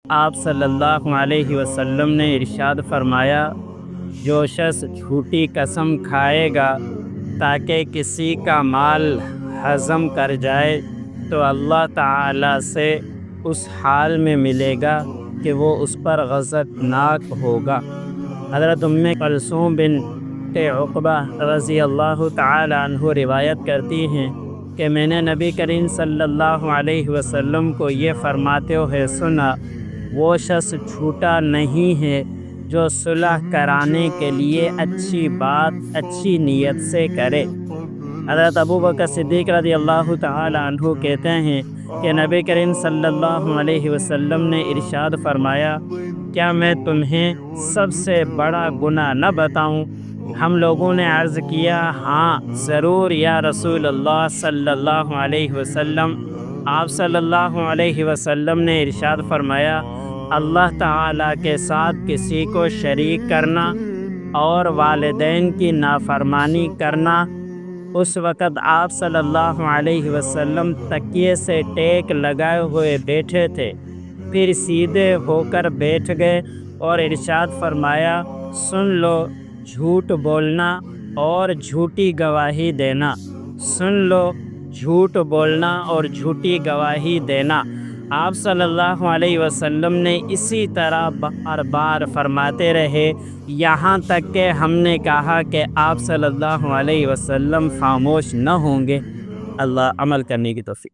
آپ صلی اللہ علیہ وسلم نے ارشاد فرمایا، جو شخص جھوٹی قسم کھائے گا تاکہ کسی کا مال ہضم کر جائے تو اللہ تعالیٰ سے اس حال میں ملے گا کہ وہ اس پر غضبناک ہوگا۔ حضرت کلثوم بنت عقبہ رضی اللہ تعالیٰ عنہ روایت کرتی ہیں کہ میں نے نبی کریم صلی اللہ علیہ وسلم کو یہ فرماتے ہوئے سنا، وہ شخص جھوٹا نہیں ہے جو صلح کرانے کے لیے اچھی بات اچھی نیت سے کرے۔ حضرت ابوبکر صدیق رضی اللہ تعالی عنہ کہتے ہیں کہ نبی کریم صلی اللہ علیہ وسلم نے ارشاد فرمایا، کیا میں تمہیں سب سے بڑا گناہ نہ بتاؤں؟ ہم لوگوں نے عرض کیا، ہاں ضرور یا رسول اللہ صلی اللہ علیہ وسلم۔ آپ صلی اللہ علیہ وسلم نے ارشاد فرمایا، اللہ تعالیٰ کے ساتھ کسی کو شریک کرنا اور والدین کی نافرمانی کرنا۔ اس وقت آپ صلی اللہ علیہ وسلم تکیے سے ٹیک لگائے ہوئے بیٹھے تھے، پھر سیدھے ہو کر بیٹھ گئے اور ارشاد فرمایا، سن لو، جھوٹ بولنا اور جھوٹی گواہی دینا، سن لو، جھوٹ بولنا اور جھوٹی گواہی دینا۔ آپ صلی اللہ علیہ وسلم نے اسی طرح بار بار فرماتے رہے، یہاں تک کہ ہم نے کہا کہ آپ صلی اللہ علیہ وسلم خاموش نہ ہوں گے۔ اللہ عمل کرنے کی توفیق۔